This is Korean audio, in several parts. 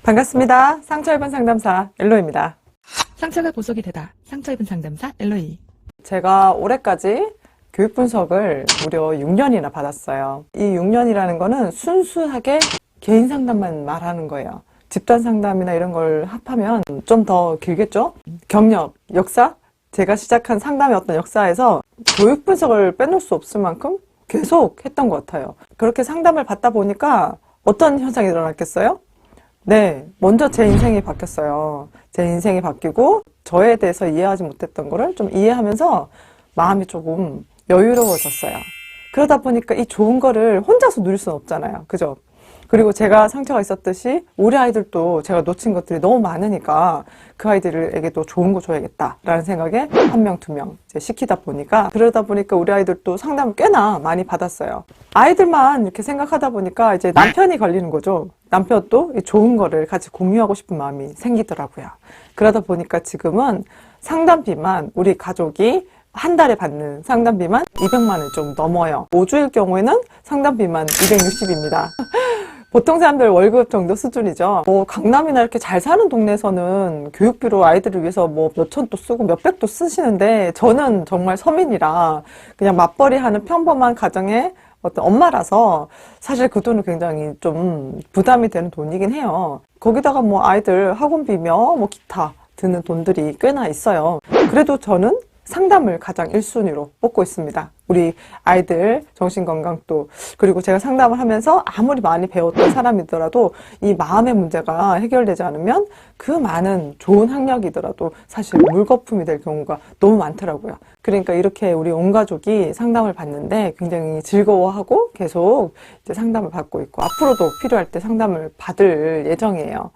반갑습니다. 상처 입은 상담사 엘로입니다. 상처가 보석이 되다. 상처 입은 상담사 엘로이. 제가 올해까지 교육 분석을 무려 6년이나 받았어요. 이 6년이라는 거는 순수하게 개인 상담만 말하는 거예요. 집단 상담이나 이런 걸 합하면 좀 더 길겠죠? 경력, 역사? 제가 시작한 상담의 어떤 역사에서 교육 분석을 빼놓을 수 없을 만큼 계속 했던 것 같아요. 그렇게 상담을 받다 보니까 어떤 현상이 일어났겠어요? 네, 먼저 제 인생이 바뀌었어요. 제 인생이 바뀌고 저에 대해서 이해하지 못했던 거를 좀 이해하면서 마음이 조금 여유로워졌어요. 그러다 보니까 이 좋은 거를 혼자서 누릴 수는 없잖아요. 그죠? 그리고 제가 상처가 있었듯이 우리 아이들도 제가 놓친 것들이 너무 많으니까 그 아이들에게도 좋은 거 줘야겠다라는 생각에 한 명, 두 명 이제 시키다 보니까 그러다 보니까 우리 아이들도 상담을 꽤나 많이 받았어요. 아이들만 이렇게 생각하다 보니까 이제 남편이 걸리는 거죠. 남편도 좋은 거를 같이 공유하고 싶은 마음이 생기더라고요. 그러다 보니까 지금은 상담비만 우리 가족이 한 달에 받는 상담비만 200만 원 좀 넘어요. 5주일 경우에는 상담비만 260입니다. 보통 사람들 월급 정도 수준이죠. 뭐 강남이나 이렇게 잘 사는 동네에서는 교육비로 아이들을 위해서 뭐 몇천도 쓰고 몇백도 쓰시는데 저는 정말 서민이라 그냥 맞벌이 하는 평범한 가정의 어떤 엄마라서 사실 그 돈은 굉장히 좀 부담이 되는 돈이긴 해요. 거기다가 뭐 아이들 학원비며 뭐 기타 드는 돈들이 꽤나 있어요. 그래도 저는 상담을 가장 1순위로 뽑고 있습니다. 우리 아이들 정신건강도 그리고 제가 상담을 하면서 아무리 많이 배웠던 사람이더라도 이 마음의 문제가 해결되지 않으면 그 많은 좋은 학력이더라도 사실 물거품이 될 경우가 너무 많더라고요. 그러니까 이렇게 우리 온 가족이 상담을 받는데 굉장히 즐거워하고 계속 이제 상담을 받고 있고 앞으로도 필요할 때 상담을 받을 예정이에요.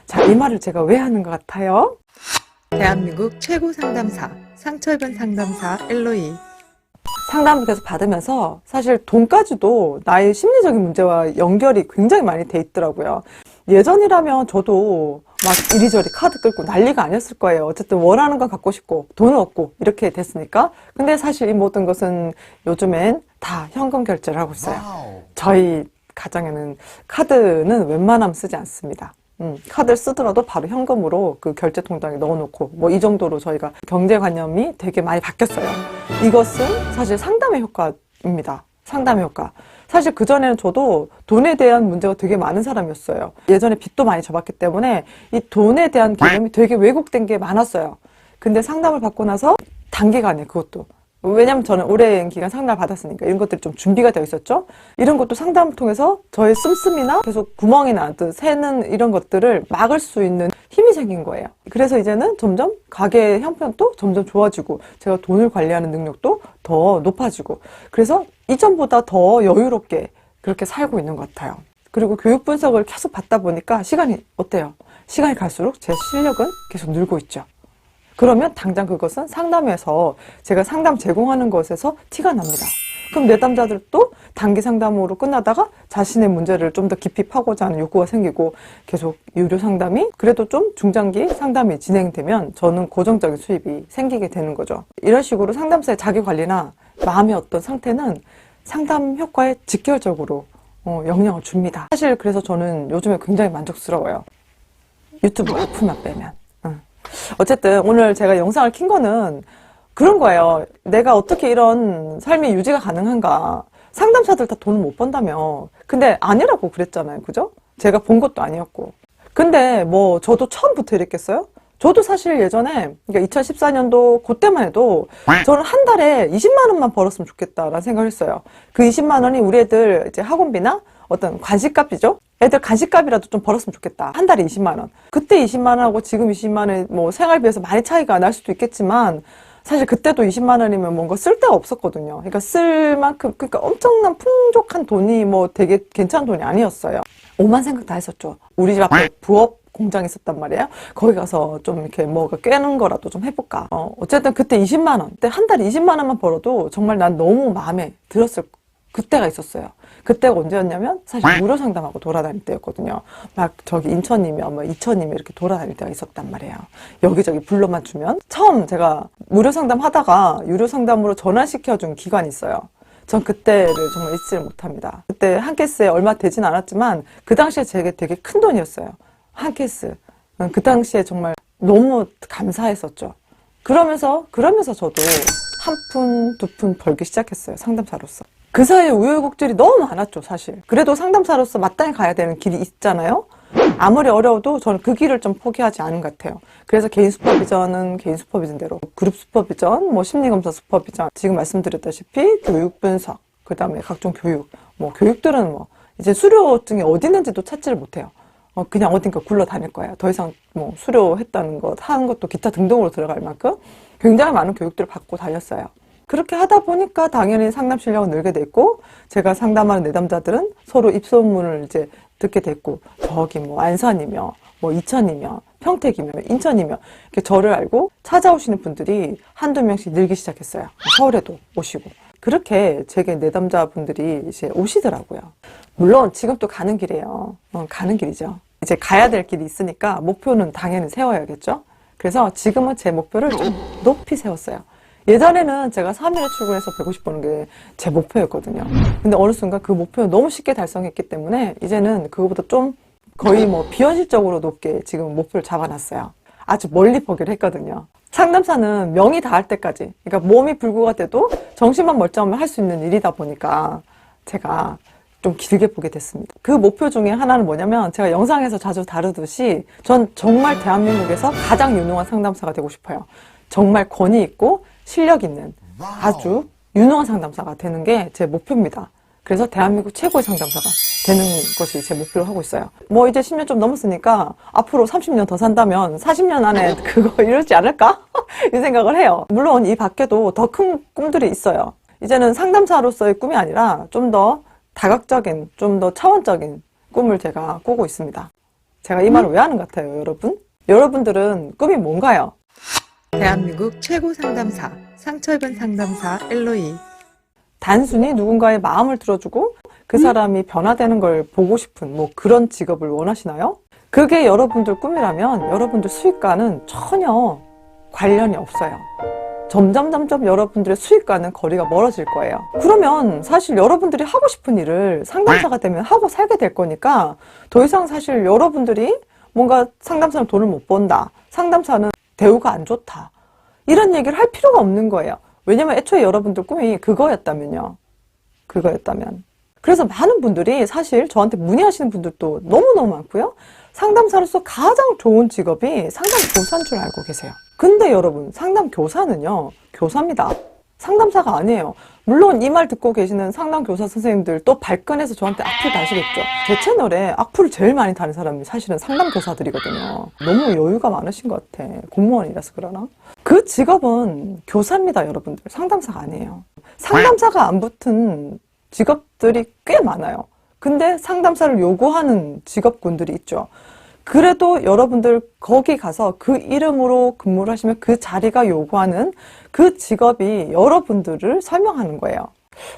자, 이 말을 제가 왜 하는 것 같아요? 대한민국 최고 상담사. 상처 입은 상담사 엘로이. 상담을 계속 받으면서 사실 돈까지도 나의 심리적인 문제와 연결이 굉장히 많이 돼 있더라고요. 예전이라면 저도 막 이리저리 카드 끌고 난리가 아니었을 거예요. 어쨌든 원하는 건 갖고 싶고 돈은 없고 이렇게 됐으니까. 근데 사실 이 모든 것은 요즘엔 다 현금 결제를 하고 있어요. 저희 가정에는 카드는 웬만하면 쓰지 않습니다. 카드를 쓰더라도 바로 현금으로 그 결제 통장에 넣어놓고 뭐 이 정도로 저희가 경제관념이 되게 많이 바뀌었어요. 이것은 사실 상담의 효과입니다. 상담의 효과. 사실 그전에는 저도 돈에 대한 문제가 되게 많은 사람이었어요. 예전에 빚도 많이 져봤기 때문에 이 돈에 대한 개념이 되게 왜곡된 게 많았어요. 근데 상담을 받고 나서 단기간에 그것도 왜냐면 저는 오랜 기간 상담을 받았으니까 이런 것들이 좀 준비가 되어 있었죠. 이런 것도 상담을 통해서 저의 씀씀이나 계속 구멍이 나듯 새는 이런 것들을 막을 수 있는 힘이 생긴 거예요. 그래서 이제는 점점 가게 형편도 점점 좋아지고 제가 돈을 관리하는 능력도 더 높아지고 그래서 이전보다 더 여유롭게 그렇게 살고 있는 것 같아요. 그리고 교육 분석을 계속 받다 보니까 시간이 어때요? 시간이 갈수록 제 실력은 계속 늘고 있죠. 그러면 당장 그것은 상담에서 제가 상담 제공하는 것에서 티가 납니다. 그럼 내담자들도 단기 상담으로 끝나다가 자신의 문제를 좀 더 깊이 파고자 하는 욕구가 생기고 계속 유료 상담이 그래도 좀 중장기 상담이 진행되면 저는 고정적인 수입이 생기게 되는 거죠. 이런 식으로 상담사의 자기관리나 마음의 어떤 상태는 상담 효과에 직결적으로 영향을 줍니다. 사실 그래서 저는 요즘에 굉장히 만족스러워요. 유튜브 어플만 빼면. 어쨌든 오늘 제가 영상을 킨 거는 그런 거예요. 내가 어떻게 이런 삶이 유지가 가능한가. 상담사들 다 돈을 못 번다며. 근데 아니라고 그랬잖아요. 그죠? 제가 본 것도 아니었고. 근데 뭐 저도 처음부터 이랬겠어요? 저도 사실 예전에 그러니까 2014년도 그때만 해도 저는 한 달에 20만 원만 벌었으면 좋겠다라는 생각을 했어요. 그 20만 원이 우리 애들 이제 학원비나 어떤 간식값이죠? 애들 간식값이라도 좀 벌었으면 좋겠다. 한 달에 20만 원. 그때 20만 원하고 지금 20만 원이 뭐 생활비에서 많이 차이가 날 수도 있겠지만 사실 그때도 20만 원이면 뭔가 쓸 데가 없었거든요. 그러니까 쓸 만큼 그러니까 엄청난 풍족한 돈이 뭐 되게 괜찮은 돈이 아니었어요. 오만 생각 다 했었죠. 우리 집 앞에 부업 공장이 있었단 말이에요. 거기 가서 좀 이렇게 뭐가 꿰는 거라도 좀 해볼까. 어쨌든 그때 20만 원. 그때 한 달에 20만 원만 벌어도 정말 난 너무 마음에 들었을 그때가 있었어요. 그때가 언제였냐면 사실 무료 상담하고 돌아다닐 때였거든요. 막 저기 인천이면 뭐 이천이면 이렇게 돌아다닐 때가 있었단 말이에요. 여기저기 불러만 주면. 처음 제가 무료 상담 하다가 유료 상담으로 전환시켜준 기관이 있어요. 전 그때를 정말 잊지를 못합니다. 그때 한 케이스에 얼마 되진 않았지만 그 당시에 제게 되게 큰 돈이었어요. 한 케이스. 그 당시에 정말 너무 감사했었죠. 그러면서 저도 한 푼, 두 푼 벌기 시작했어요. 상담사로서. 그 사이에 우여곡절이 너무 많았죠, 사실. 그래도 상담사로서 마땅히 가야 되는 길이 있잖아요. 아무리 어려워도 저는 그 길을 좀 포기하지 않은 것 같아요. 그래서 개인 슈퍼비전은 개인 슈퍼비전대로, 그룹 슈퍼비전, 뭐 심리검사 슈퍼비전, 지금 말씀드렸다시피 교육 분석, 그 다음에 각종 교육, 뭐 교육들은 뭐 이제 수료증이 어디 있는지도 찾지를 못해요. 그냥 어딘가 굴러다닐 거예요. 더 이상 뭐 수료했다는 것, 하는 것도 기타 등등으로 들어갈 만큼 굉장히 많은 교육들을 받고 다녔어요. 그렇게 하다 보니까 당연히 상담 실력은 늘게 됐고, 제가 상담하는 내담자들은 서로 입소문을 이제 듣게 됐고, 저기 뭐 안산이며, 뭐 이천이며, 평택이며, 인천이며, 이렇게 저를 알고 찾아오시는 분들이 한두 명씩 늘기 시작했어요. 서울에도 오시고. 그렇게 제게 내담자분들이 이제 오시더라고요. 물론 지금 또 가는 길이에요. 가는 길이죠. 이제 가야 될 길이 있으니까 목표는 당연히 세워야겠죠. 그래서 지금은 제 목표를 좀 높이 세웠어요. 예전에는 제가 3일에 출근해서 150 버는 게 제 목표였거든요. 근데 어느 순간 그 목표를 너무 쉽게 달성했기 때문에 이제는 그거보다 좀 거의 뭐 비현실적으로 높게 지금 목표를 잡아놨어요. 아주 멀리 보기로 했거든요. 상담사는 명이 닿을 때까지, 그러니까 몸이 불구가 돼도 정신만 멀쩡하면 할 수 있는 일이다 보니까 제가 좀 길게 보게 됐습니다. 그 목표 중에 하나는 뭐냐면, 제가 영상에서 자주 다루듯이 전 정말 대한민국에서 가장 유능한 상담사가 되고 싶어요. 정말 권위 있고 실력 있는 아주 유능한 상담사가 되는 게 제 목표입니다. 그래서 대한민국 최고의 상담사가 되는 것이 제 목표로 하고 있어요. 뭐 이제 10년 좀 넘었으니까 앞으로 30년 더 산다면 40년 안에 그거 이루지 않을까? 이 생각을 해요. 물론 이 밖에도 더 큰 꿈들이 있어요. 이제는 상담사로서의 꿈이 아니라 좀 더 다각적인, 좀 더 차원적인 꿈을 제가 꾸고 있습니다. 제가 이 말을 왜 하는 것 같아요, 여러분? 여러분들은 꿈이 뭔가요? 대한민국 최고 상담사, 상처 입은 상담사 엘로이. 단순히 누군가의 마음을 들어주고 그 사람이 변화되는 걸 보고 싶은 뭐 그런 직업을 원하시나요? 그게 여러분들 꿈이라면 여러분들 수익과는 전혀 관련이 없어요. 점점 여러분들의 수익과는 거리가 멀어질 거예요. 그러면 사실 여러분들이 하고 싶은 일을 상담사가 되면 하고 살게 될 거니까 더 이상 사실 여러분들이 뭔가 상담사는 돈을 못 번다, 상담사는 대우가 안 좋다, 이런 얘기를 할 필요가 없는 거예요. 왜냐면 애초에 여러분들 꿈이 그거였다면요. 그거였다면. 그래서 많은 분들이 사실 저한테 문의하시는 분들도 너무너무 많고요. 상담사로서 가장 좋은 직업이 상담교사인 줄 알고 계세요. 근데 여러분, 상담교사는요, 교사입니다. 상담사가 아니에요. 물론 이 말 듣고 계시는 상담교사 선생님들 또 발끈해서 저한테 악플 다시겠죠. 제 채널에 악플을 제일 많이 다는 사람이 사실은 상담교사들이거든요. 너무 여유가 많으신 것 같아. 공무원이라서 그러나? 그 직업은 교사입니다, 여러분들. 상담사가 아니에요. 상담사가 안 붙은 직업들이 꽤 많아요. 근데 상담사를 요구하는 직업군들이 있죠. 그래도 여러분들 거기 가서 그 이름으로 근무를 하시면 그 자리가 요구하는 그 직업이 여러분들을 설명하는 거예요.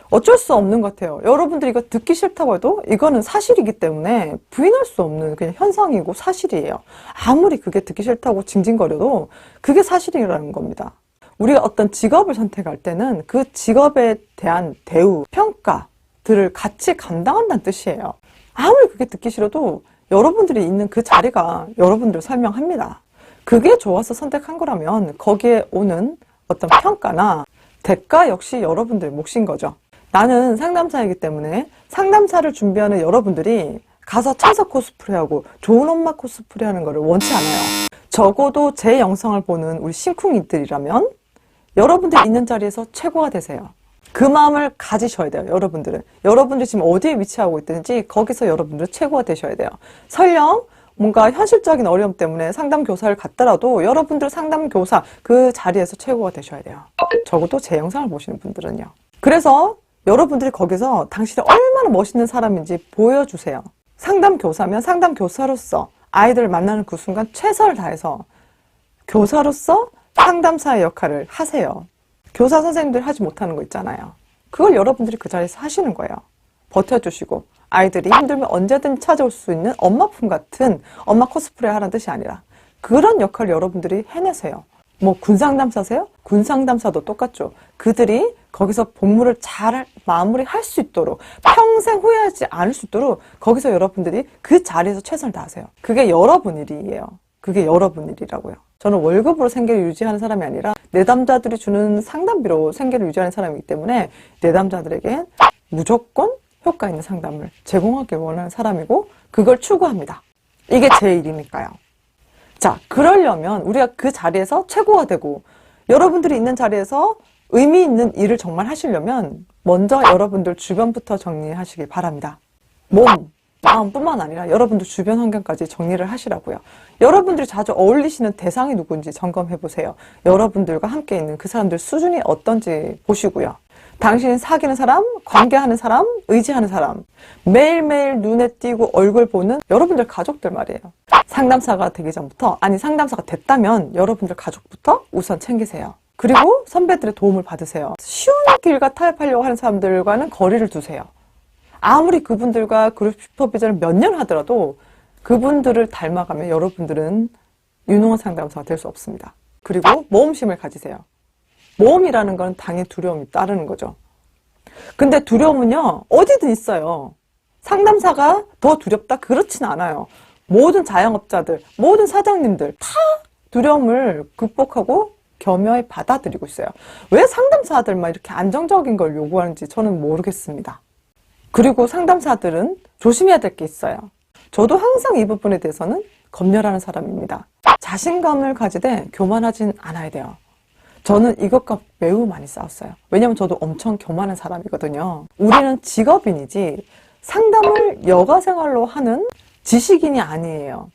어쩔 수 없는 것 같아요. 여러분들이 이거 듣기 싫다고 해도 이거는 사실이기 때문에 부인할 수 없는 그냥 현상이고 사실이에요. 아무리 그게 듣기 싫다고 징징거려도 그게 사실이라는 겁니다. 우리가 어떤 직업을 선택할 때는 그 직업에 대한 대우, 평가들을 같이 감당한다는 뜻이에요. 아무리 그게 듣기 싫어도 여러분들이 있는 그 자리가 여러분들을 설명합니다. 그게 좋아서 선택한 거라면 거기에 오는 어떤 평가나 대가 역시 여러분들 몫인 거죠. 나는 상담사이기 때문에 상담사를 준비하는 여러분들이 가서 천사 코스프레하고 좋은 엄마 코스프레하는 거를 원치 않아요. 적어도 제 영상을 보는 우리 심쿵이들이라면 여러분들이 있는 자리에서 최고가 되세요. 그 마음을 가지셔야 돼요, 여러분들은. 여러분들이 지금 어디에 위치하고 있든지 거기서 여러분들은 최고가 되셔야 돼요. 설령 뭔가 현실적인 어려움 때문에 상담교사를 갔더라도 여러분들 상담교사 그 자리에서 최고가 되셔야 돼요. 적어도 제 영상을 보시는 분들은요. 그래서 여러분들이 거기서 당신이 얼마나 멋있는 사람인지 보여주세요. 상담교사면 상담교사로서 아이들을 만나는 그 순간 최선을 다해서 교사로서 상담사의 역할을 하세요. 교사 선생님들 하지 못하는 거 있잖아요. 그걸 여러분들이 그 자리에서 하시는 거예요. 버텨주시고 아이들이 힘들면 언제든 찾아올 수 있는 엄마 품 같은 엄마 코스프레 하라는 뜻이 아니라 그런 역할을 여러분들이 해내세요. 뭐 군상담사세요? 군상담사도 똑같죠. 그들이 거기서 복무를 잘 마무리할 수 있도록 평생 후회하지 않을 수 있도록 거기서 여러분들이 그 자리에서 최선을 다하세요. 그게 여러분 일이에요. 그게 여러분 일이라고요. 저는 월급으로 생계를 유지하는 사람이 아니라 내담자들이 주는 상담비로 생계를 유지하는 사람이기 때문에 내담자들에게 무조건 효과 있는 상담을 제공하길 원하는 사람이고 그걸 추구합니다. 이게 제 일이니까요. 자, 그러려면 우리가 그 자리에서 최고가 되고 여러분들이 있는 자리에서 의미 있는 일을 정말 하시려면 먼저 여러분들 주변부터 정리하시길 바랍니다. 몸, 마음뿐만 아니라 여러분들 주변 환경까지 정리를 하시라고요. 여러분들이 자주 어울리시는 대상이 누군지 점검해 보세요. 여러분들과 함께 있는 그 사람들 수준이 어떤지 보시고요. 당신이 사귀는 사람, 관계하는 사람, 의지하는 사람, 매일매일 눈에 띄고 얼굴 보는 여러분들 가족들 말이에요. 상담사가 되기 전부터, 아니 상담사가 됐다면 여러분들 가족부터 우선 챙기세요. 그리고 선배들의 도움을 받으세요. 쉬운 길과 타협하려고 하는 사람들과는 거리를 두세요. 아무리 그분들과 그룹 슈퍼비전을 몇 년 하더라도 그분들을 닮아가면 여러분들은 유능한 상담사가 될 수 없습니다. 그리고 모험심을 가지세요. 모험이라는 건 당연히 두려움이 따르는 거죠. 근데 두려움은요, 어디든 있어요. 상담사가 더 두렵다? 그렇진 않아요. 모든 자영업자들, 모든 사장님들 다 두려움을 극복하고 겸허히 받아들이고 있어요. 왜 상담사들만 이렇게 안정적인 걸 요구하는지 저는 모르겠습니다. 그리고 상담사들은 조심해야 될 게 있어요. 저도 항상 이 부분에 대해서는 검열하는 사람입니다. 자신감을 가지되 교만하진 않아야 돼요. 저는 이것과 매우 많이 싸웠어요. 왜냐면 저도 엄청 교만한 사람이거든요. 우리는 직업인이지 상담을 여가생활로 하는 지식인이 아니에요.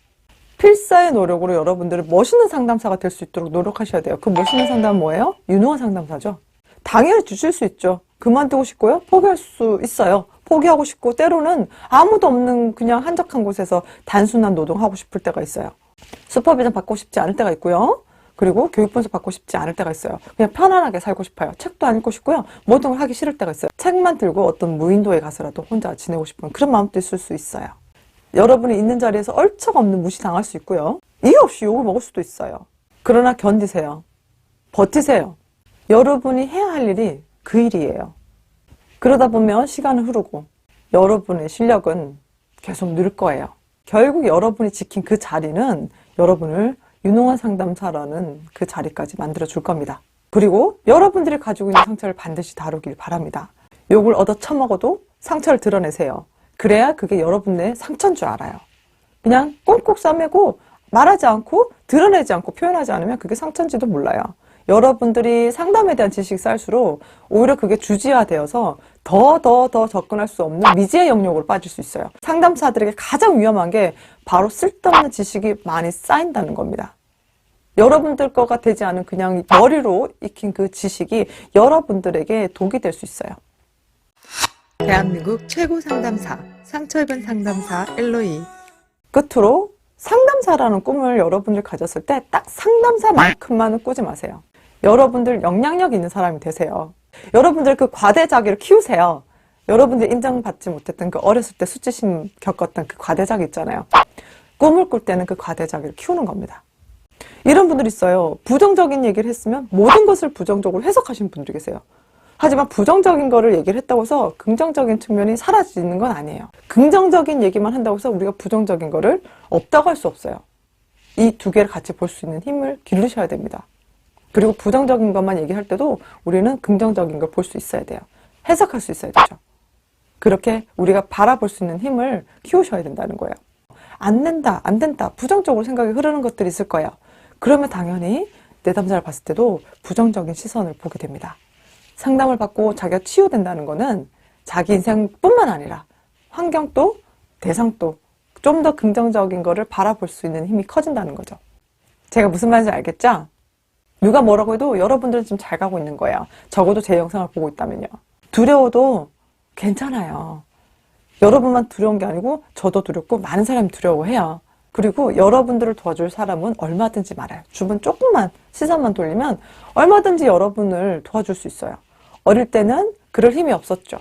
필사의 노력으로 여러분들은 멋있는 상담사가 될 수 있도록 노력하셔야 돼요. 그 멋있는 상담은 뭐예요? 유능한 상담사죠. 당연히 주실 수 있죠. 그만두고 싶고요. 포기할 수 있어요. 포기하고 싶고 때로는 아무도 없는 그냥 한적한 곳에서 단순한 노동하고 싶을 때가 있어요. 슈퍼비전 받고 싶지 않을 때가 있고요. 그리고 교육 분석 받고 싶지 않을 때가 있어요. 그냥 편안하게 살고 싶어요. 책도 안 읽고 싶고요. 모든 걸 하기 싫을 때가 있어요. 책만 들고 어떤 무인도에 가서라도 혼자 지내고 싶은 그런 마음도 있을 수 있어요. 여러분이 있는 자리에서 얼척없는 무시당할 수 있고요. 이유 없이 욕을 먹을 수도 있어요. 그러나 견디세요. 버티세요. 여러분이 해야 할 일이 그 일이에요. 그러다 보면 시간은 흐르고 여러분의 실력은 계속 늘 거예요. 결국 여러분이 지킨 그 자리는 여러분을 유능한 상담사라는 그 자리까지 만들어줄 겁니다. 그리고 여러분들이 가지고 있는 상처를 반드시 다루길 바랍니다. 욕을 얻어 처먹어도 상처를 드러내세요. 그래야 그게 여러분의 상처인 줄 알아요. 그냥 꽁꽁 싸매고 말하지 않고 드러내지 않고 표현하지 않으면 그게 상처인지도 몰라요. 여러분들이 상담에 대한 지식이 쌓일수록 오히려 그게 주지화되어서 더 접근할 수 없는 미지의 영역으로 빠질 수 있어요. 상담사들에게 가장 위험한 게 바로 쓸데없는 지식이 많이 쌓인다는 겁니다. 여러분들 거가 되지 않은 그냥 머리로 익힌 그 지식이 여러분들에게 독이 될 수 있어요. 대한민국 최고 상담사, 상처 입은 상담사 엘로이. 끝으로 상담사라는 꿈을 여러분들 가졌을 때 딱 상담사만큼만은 꾸지 마세요. 여러분들 영향력 있는 사람이 되세요. 여러분들 그 과대자기를 키우세요. 여러분들 인정받지 못했던 그 어렸을 때 수치심 겪었던 그 과대자기 있잖아요. 꿈을 꿀 때는 그 과대자기를 키우는 겁니다. 이런 분들이 있어요. 부정적인 얘기를 했으면 모든 것을 부정적으로 해석하시는 분들이 계세요. 하지만 부정적인 거를 얘기를 했다고 해서 긍정적인 측면이 사라지는 건 아니에요. 긍정적인 얘기만 한다고 해서 우리가 부정적인 거를 없다고 할 수 없어요. 이 두 개를 같이 볼 수 있는 힘을 기르셔야 됩니다. 그리고 부정적인 것만 얘기할 때도 우리는 긍정적인 걸 볼 수 있어야 돼요. 해석할 수 있어야 되죠. 그렇게 우리가 바라볼 수 있는 힘을 키우셔야 된다는 거예요. 안 된다, 안 된다, 부정적으로 생각이 흐르는 것들이 있을 거예요. 그러면 당연히 내담자를 봤을 때도 부정적인 시선을 보게 됩니다. 상담을 받고 자기가 치유된다는 거는 자기 인생뿐만 아니라 환경도 대상도 좀 더 긍정적인 거를 바라볼 수 있는 힘이 커진다는 거죠. 제가 무슨 말인지 알겠죠? 누가 뭐라고 해도 여러분들은 지금 잘 가고 있는 거예요. 적어도 제 영상을 보고 있다면요. 두려워도 괜찮아요. 여러분만 두려운 게 아니고 저도 두렵고 많은 사람이 두려워해요. 그리고 여러분들을 도와줄 사람은 얼마든지 많아요. 주변 조금만 시선만 돌리면 얼마든지 여러분을 도와줄 수 있어요. 어릴 때는 그럴 힘이 없었죠.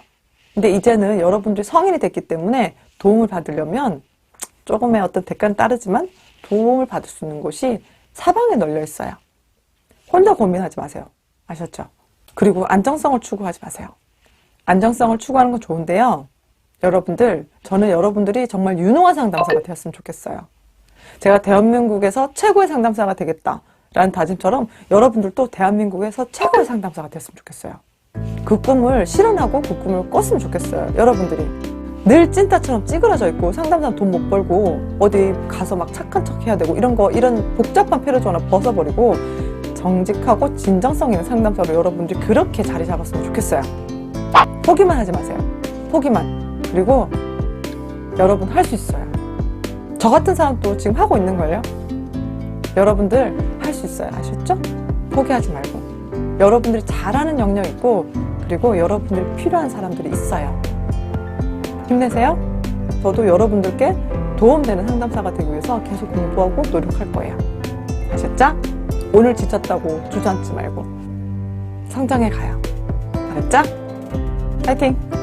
근데 이제는 여러분들이 성인이 됐기 때문에 도움을 받으려면 조금의 어떤 대가는 따르지만 도움을 받을 수 있는 곳이 사방에 널려 있어요. 혼자 고민하지 마세요. 아셨죠? 그리고 안정성을 추구하지 마세요. 안정성을 추구하는 건 좋은데요. 저는 여러분들이 정말 유능한 상담사가 되었으면 좋겠어요. 제가 대한민국에서 최고의 상담사가 되겠다라는 다짐처럼 여러분들도 대한민국에서 최고의 상담사가 되었으면 좋겠어요. 그 꿈을 실현하고 그 꿈을 꿨으면 좋겠어요. 여러분들이 늘 찐따처럼 찌그러져 있고 상담사 돈 못 벌고 어디 가서 막 착한 척 해야 되고 이런 복잡한 페르소나 벗어버리고 정직하고 진정성 있는 상담사로 여러분들이 그렇게 자리 잡았으면 좋겠어요. 포기만 하지 마세요. 포기만. 그리고 여러분 할 수 있어요. 저 같은 사람도 지금 하고 있는 걸요. 여러분들 할 수 있어요. 아셨죠? 포기하지 말고. 여러분들이 잘하는 영역 있고 그리고 여러분들이 필요한 사람들이 있어요. 힘내세요. 저도 여러분들께 도움되는 상담사가 되기 위해서 계속 공부하고 노력할 거예요. 아셨죠? 오늘 지쳤다고 주저앉지 말고 성장해 가요. 알았죠? 파이팅!